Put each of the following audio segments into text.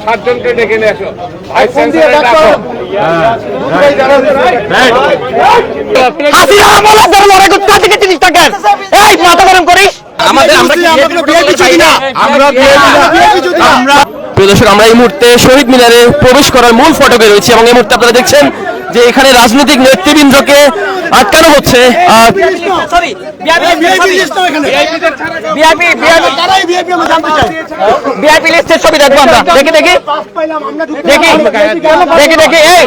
7 জনকে ডেকে নিয়ে আসো। হাসিনা আমলে যারা লড়াই করতে তাদেরকে জিনিসটা কেন এই মাথা গরম করিস আমাদের প্রিয় দর্শক, আমরা এই মুহূর্তে শহীদ মিনারে প্রবেশ করার মূল ফটকে রয়েছে এবং এই মুহূর্তে আপনারা দেখছেন যে এখানে রাজনৈতিক নেতৃবৃন্দকে আটকানো হচ্ছে। ভিআইপি লিস্টের ছবি দেখবো আমরা, দেখি দেখি দেখি দেখি দেখি এই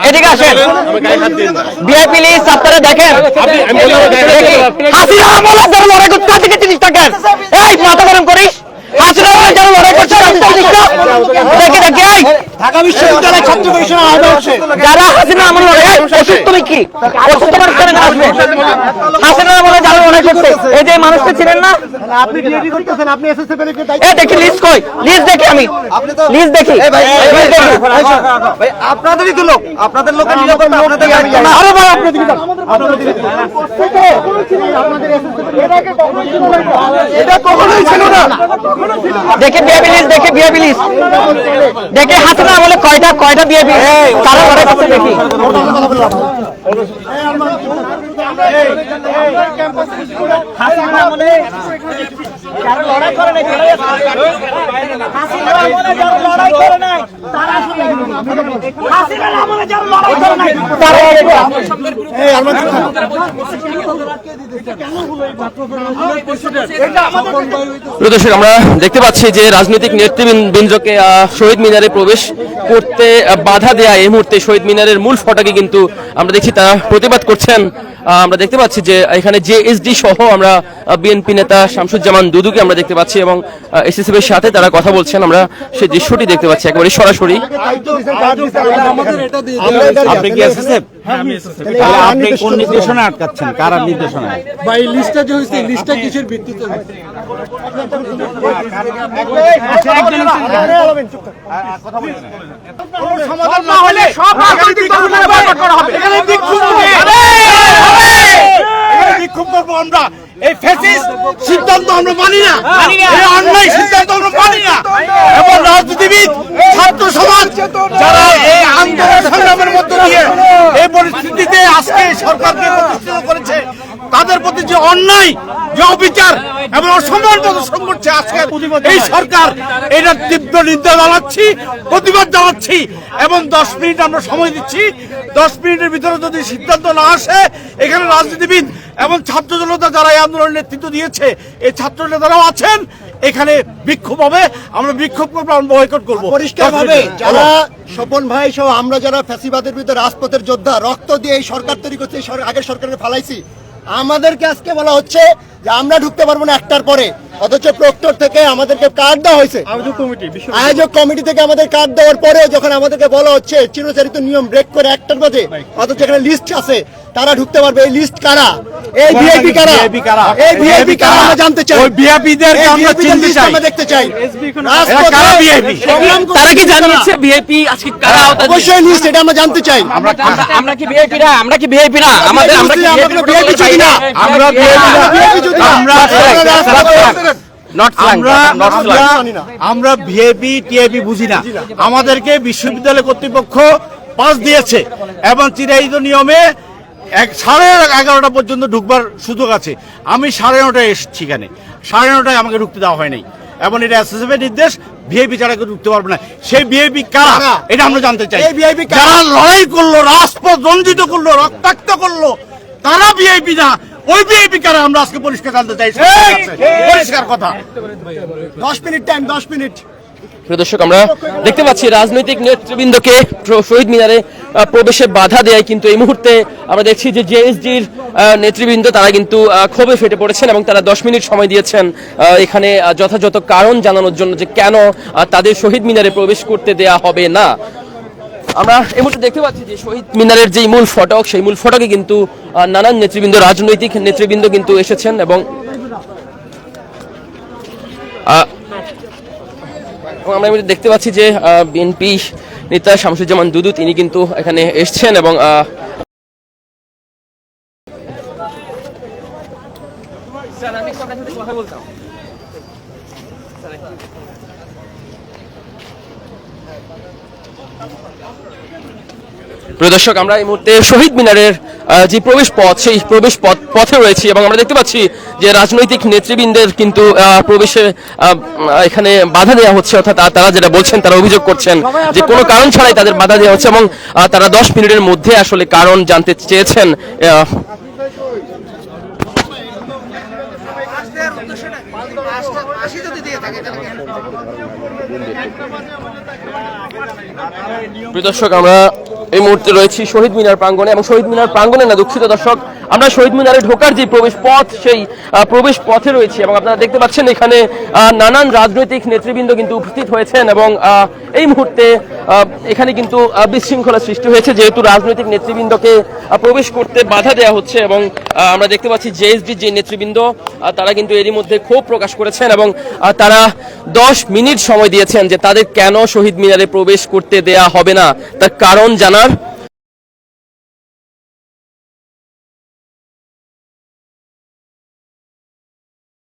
এদিকে আসেন, ভিআইপি লিস্ট আপনারা দেখেন। হাসিনা আমলে যারা লড়াই করতে তাদেরকে জিনিসটা কেন এই মাথা গরম করিস হাসিনা আমলে যারা লড়াই করছে দেখি দেখি এই ঢাকা বিশ্ববিদ্যালয়ের ছাত্র পরিষদের আহ্বায়ক যারা হাসিনা আমলে লড়াই ওষুধ তুমি কি ওষুধ তোমার করে না আসবে হাসিনা আমলে যারা লড়াই করছে এই যে মানুষকে ছিলেন না আপনি ডিউটি করতেছেন আপনি এসএসএফ এর দায়িত্ব এই দেখি লিস্ট কই লিস্ট দেখি আমি লিস্ট দেখি ভাই আপনাদেরই তো লোক আপনাদের লোকের নিরাপত্তা আপনাদের আরে ভাই আপনাদের আপনাদের এসএসএফ এর আগে এটা কখনোই ছিল না দেখে বিএবি লিস্ট দেখে বিএবি লিস্ট দেখে হাসিনা আমলে কয়টা বিএবি কারা লড়াই করছে দেখি হাসিনা আমলে যারা লড়াই করে নাই হাসিনা আমলে যারা লড়াই করে নাই তারা আসলে হাসিনা আমলে যারা লড়াই করে নাই তারা এই আলমান দর্শক, আমরা দেখতে পাচ্ছি যে রাজনৈতিক নেতৃবৃন্দকে শহীদ মিনারে প্রবেশ করতে বাধা দেয়া এই মুহূর্তে শহীদ মিনারের মূল ফটকে কিন্তু আমরা দেখছি তারা প্রতিবাদ করছেন। আমরা দেখতে পাচ্ছি যে এখানে জেএসডি সহ আমরা বিএনপি নেতা শামসুজ্জামান দুদুকে আমরা দেখতে পাচ্ছি এবং এসএসএফ এর সাথে তারা কথা বলছেন। আমরা সেই দৃশ্যটি দেখতে পাচ্ছি একেবারে সরাসরি। আপনি কি এসএসএফ? আপনি কোন নির্দেশনা আটকাচ্ছেন? কার নির্দেশনা? ভাই লিস্টটা যে হইছে লিস্টটা কিসের ভিত্তিতে হইছে? সমাধান না হলে সব রাজনৈতিক দলগুলো বয়কট করা হবে। এখানে বিক্ষোভ করব আমরা। এই ফ্যাসিস্ট সিদ্ধান্ত আমরা মানি না, এই অন্যায় সিদ্ধান্ত আমরা মানি না। এবং রাজনীতিবিদ ছাত্র সমাজ যারা এই আন্দোলন সংগ্রামের মধ্য দিয়ে এই পরিস্থিতিতে আজকে সরকারকে প্রতিষ্ঠিত করেছে তাদের প্রতি যে অন্যায় যে অবিচার এবং অসম্মান প্রদর্শন করছে আজকে এই সরকার, এটার তীব্র নিন্দা জানাচ্ছি, প্রতিবাদ জানাচ্ছি এবং 10 মিনিট আমরা সময় দিচ্ছি। 10 মিনিটের ভিতরে যদি সিদ্ধান্ত না আসে এখানে রাজনীতিবিদ এবং ছাত্র জনতা যারা এই আন্দোলনের নেতৃত্ব দিয়েছে এই ছাত্র নেতারাও আছেন, এখানে বিক্ষোভ হবে, আমরা বিক্ষোভ করবো, আমরা বয়কট করবো পরিষ্কার ভাবে। যারা স্বপন ভাই সহ আমরা যারা ফ্যাসিবাদের বিরুদ্ধে রাজপথের যোদ্ধা রক্ত দিয়ে এই সরকার তৈরি করছে, আগের সরকারের ফালাইছি, আমাদেরকে আজকে বলা হচ্ছে যে আমরা ঢুকতে পারবো না 1টার পরে, অথচ প্রক্টর থেকে আমাদেরকে কার্ড দেওয়া হয়েছে, আয়োজক কমিটি থেকে আমাদের কার্ড দেওয়ার পরেও যখন আমাদেরকে বলা হচ্ছে চিরচরিত নিয়ম ব্রেক করে 1টার বাজে, অথচ এখানে লিস্ট আছে তারা ঢুকতে পারবে। এই লিস্ট কারা? এই ভিআইপি কারা? এই ভিআইপি কারা আমরা জানতে চাই। ওই ভিআইপিদের আমরা চিনতে চাই, আমরা দেখতে চাই। কারা ভিআইপি? তারা কি জানিয়েছে ভিআইপি আজকে কারা? অবশ্যই লিস্ট, এটা আমরা জানতে চাই। আমরা কি ভিআইপি না? আমরা কি ভিআইপি না? আমাদের আমরা কি ভিআইপি চাই না? আমরা আমরা ভিআইপি টিআইপি বুঝি না। আমাদেরকে বিশ্ববিদ্যালয় কর্তৃপক্ষ পাস দিয়েছে এবং চিরায়িত নিয়মে 11:30 পর্যন্ত ঢুকবার সুযোগ আছে। আমি 9:30 এসেছি, এখানে 9:30 আমাকে ঢুকতে দেওয়া হয় নাই এবং এটা এসএসএফ এর নির্দেশ, ভিআইপি ছাড়া কেউ ঢুকতে পারবে না। সেই ভিআইপি কারা এটা আমরা জানতে চাই। যারা লড়াই করলো, রাজপথ রঞ্জিত করলো, রক্তাক্ত করলো, তারা ভিআইপি না। ওই ভিআইপি কারা আমরা আজকে পরিষ্কার জানতে চাই, পরিষ্কার কথা। 10 মিনিট টাইম, 10 মিনিট। প্রিয় দর্শক, আমরা দেখতে পাচ্ছি রাজনৈতিক নেতৃবৃন্দকে শহীদ মিনারে প্রবেশে বাধা দেয়, কিন্তু এই মুহূর্তে আমরা দেখছি যে জেএসডির নেতৃবৃন্দ তারা কিন্তু ক্ষোভে ফেটে পড়েছেন এবং তারা 10 মিনিট সময় দিয়েছেন এখানে যথাযথ কারণ জানানোর জন্য যে কেন তাদের শহীদ মিনারে প্রবেশ করতে দেয়া হবে না। আমরা এই মুহূর্তে দেখতে পাচ্ছি যে শহীদ মিনারের যে মূল ফটক, সেই মূল ফটকে কিন্তু নানান নেতৃবৃন্দ, রাজনৈতিক নেতৃবৃন্দ কিন্তু এসেছেন এবং আমরা দেখতে পাচ্ছি যে বিএনপি নেতা শামসুজ্জামান দুদু তিনি কিন্তু এখানে এসছেন এবং প্রিয় দর্শক, আমরা এই মুহূর্তে শহীদ মিনারের যে প্রবেশ পথ, সেই প্রবেশ পথে রয়েছি এবং আমরা দেখতে পাচ্ছি যে রাজনৈতিক নেতৃবৃন্দের কিন্তু প্রবেশে এখানে বাধা দেওয়া হচ্ছে, অর্থাৎ তারা যেটা বলছেন, তারা অভিযোগ করছেন যে কোনো কারণ ছাড়াই তাদের বাধা দেওয়া হচ্ছে এবং তারা 10 মিনিটের মধ্যে আসলে কারণ জানতে চেয়েছেন। প্রিয় দর্শক, আমরা এই মুহূর্তে রয়েছি শহীদ মিনার প্রাঙ্গণে এবং শহীদ মিনার প্রাঙ্গণে না, দুঃখিত দর্শক, আমরা শহীদ মিনারে ঢোকার যে প্রবেশ পথ, সেই প্রবেশ পথে রয়েছি এবং আপনারা দেখতে পাচ্ছেন এখানে নানান রাজনৈতিক নেতৃবৃন্দ কিন্তু উপস্থিত হয়েছেন এবং এই মুহূর্তে এখানে কিন্তু বিশৃঙ্খলা সৃষ্টি হয়েছে, যেহেতু রাজনৈতিক নেতৃবৃন্দকে প্রবেশ করতে বাধা দেওয়া হচ্ছে এবং আমরা দেখতে পাচ্ছি জেএসডির যে নেতৃবৃন্দ তারা কিন্তু এরই মধ্যে ক্ষোভ প্রকাশ করেছেন এবং তারা 10 মিনিট সময় দিয়েছেন যে তাদের কেন শহীদ মিনারে প্রবেশ করতে দেয়া হবে না তার কারণ জানার।